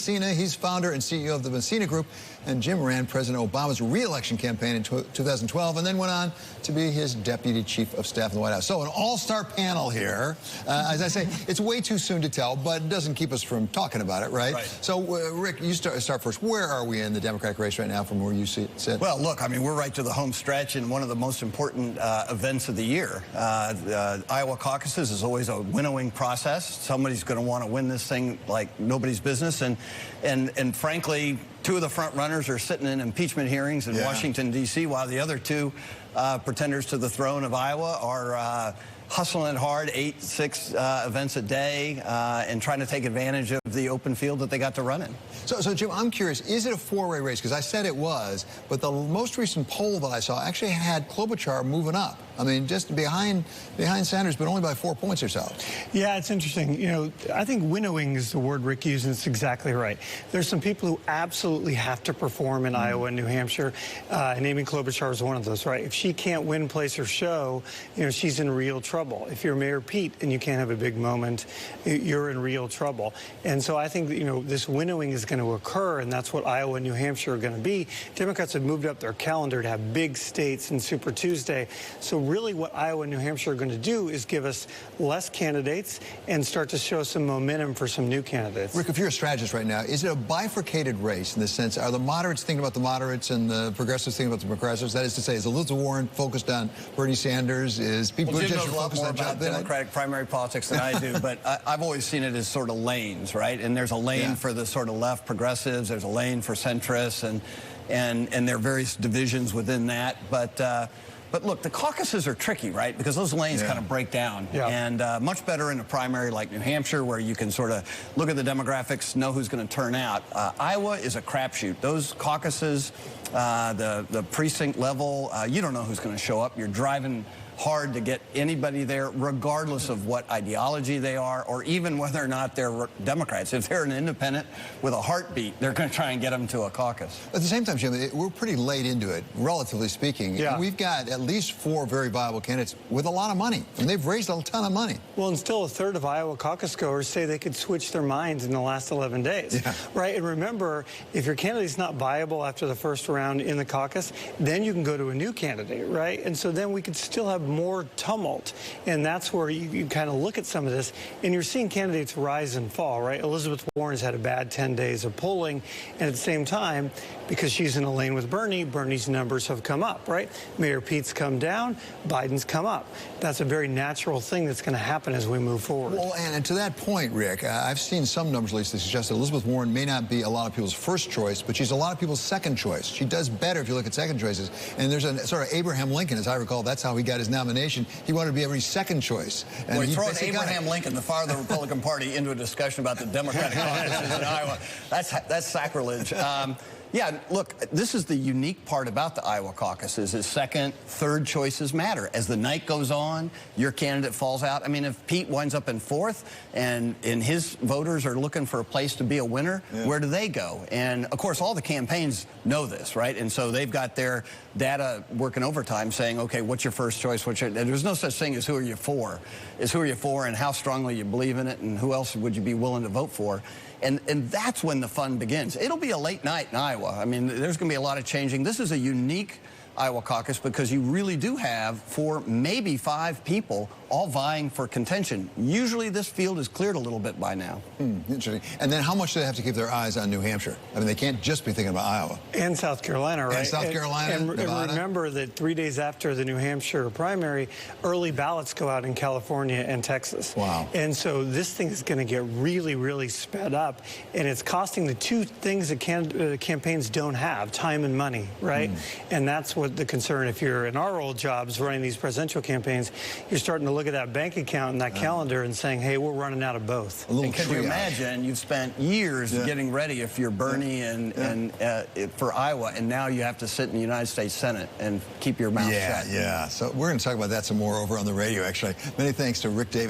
Messina, he's founder and CEO of the Messina Group, and Jim ran President Obama's re-election campaign in 2012 and then went on to be his deputy chief of staff in the White House. So an all-star panel here. As I say, it's way too soon to tell, but it doesn't keep us from talking about it, right? So, Rick, you start first. Where are we in the Democratic race right now from where you sit? Well, look, I mean, we're right to the home stretch in one of the most important events of the year. The Iowa caucuses is always a winnowing process. Somebody's going to want to win this thing like nobody's business. And frankly, two of the front runners are sitting in impeachment hearings in Washington, D.C., while the other two pretenders to the throne of Iowa are hustling hard, 6 events a day, and trying to take advantage of the open field that they got to run in. So Jim, I'm curious, is it a four-way race? Because I said it was, but the most recent poll that I saw actually had Klobuchar moving up. I mean, just behind Sanders, but only by 4 points or so. Yeah, it's interesting. You know, I think winnowing is the word Rick used, and it's exactly right. There's some people who absolutely have to perform in Iowa and New Hampshire, and Amy Klobuchar is one of those, right? If she can't win, place, or show, you know, she's in real trouble. If you're Mayor Pete and you can't have a big moment, you're in real trouble. And so I think, you know, this winnowing is going to occur, and that's what Iowa and New Hampshire are going to be. Democrats have moved up their calendar to have big states in Super Tuesday. So really what Iowa and New Hampshire are going to do is give us less candidates and start to show some momentum for some new candidates. Rick, if you're a strategist right now, is it a bifurcated race in the sense, are the moderates thinking about the moderates and the progressives thinking about the progressives? That is to say, is Elizabeth Warren focused on Bernie Sanders? Is Pete Buttigieg focused on more about Democratic primary politics than I do, but I've always seen it as sort of lanes, right? And there's a lane for the sort of left progressives, there's a lane for centrists, and there are various divisions within that. But look, the caucuses are tricky, right? Because those lanes kind of break down. And much better in a primary like New Hampshire, where you can sort of look at the demographics, know who's going to turn out. Iowa is a crapshoot. Those caucuses, the precinct level, you don't know who's going to show up. You're driving hard to get anybody there, regardless of what ideology they are, or even whether or not they're Democrats. If they're an independent with a heartbeat, they're going to try and get them to a caucus. At the same time, Jim, we're pretty late into it, relatively speaking. We've got at least 4 very viable candidates with a lot of money, and they've raised a ton of money. Well, and still a third of Iowa caucus goers say they could switch their minds in the last 11 days, right? And remember, if your candidate's not viable after the first round in the caucus, then you can go to a new candidate, right? And so then we could still have more tumult, and that's where you kind of look at some of this, and you're seeing candidates rise and fall, right? Elizabeth Warren's had a bad 10 days of polling, and at the same time, because she's in a lane with Bernie, Bernie's numbers have come up, right? Mayor Pete's come down, Biden's come up. That's a very natural thing that's going to happen as we move forward. Well, and to that point, Rick, I've seen some numbers at least that suggest that Elizabeth Warren may not be a lot of people's first choice, but she's a lot of people's second choice. She does better if you look at second choices. And there's a sort of Abraham Lincoln, as I recall, that's how he got his nomination. He wanted to be every second choice. And we're throwing Abraham Lincoln, the father of the Republican Party, into a discussion about the Democratic caucuses in Iowa. That's sacrilege. Yeah, look, this is the unique part about the Iowa caucuses is second, third choices matter. As the night goes on, your candidate falls out. I mean, if Pete winds up in 4th and his voters are looking for a place to be a winner, where do they go? And, of course, all the campaigns know this, right? And so they've got their data working overtime saying, okay, what's your first choice? There's no such thing as who are you for. It's who are you for and how strongly you believe in it and who else would you be willing to vote for. And that's when the fun begins. It'll be a late night in Iowa. I mean, there's going to be a lot of changing. This is a unique Iowa caucus because you really do have 4, maybe 5 people all vying for contention. Usually this field is cleared a little bit by now. Interesting. And then how much do they have to keep their eyes on New Hampshire? I mean, they can't just be thinking about Iowa. And South Carolina, right? And South Carolina, and remember that 3 days after the New Hampshire primary, early ballots go out in California and Texas. Wow. And so this thing is going to get really, really sped up. And it's costing the 2 things that campaigns don't have, time and money, right? And that's what the concern, if you're in our old jobs running these presidential campaigns, you're starting to look at that bank account and that calendar and saying, hey, we're running out of both. And can you imagine, you've spent years getting ready if you're Bernie and for Iowa, and now you have to sit in the United States Senate and keep your mouth shut. So we're going to talk about that some more over on the radio, actually. Many thanks to Rick Davis.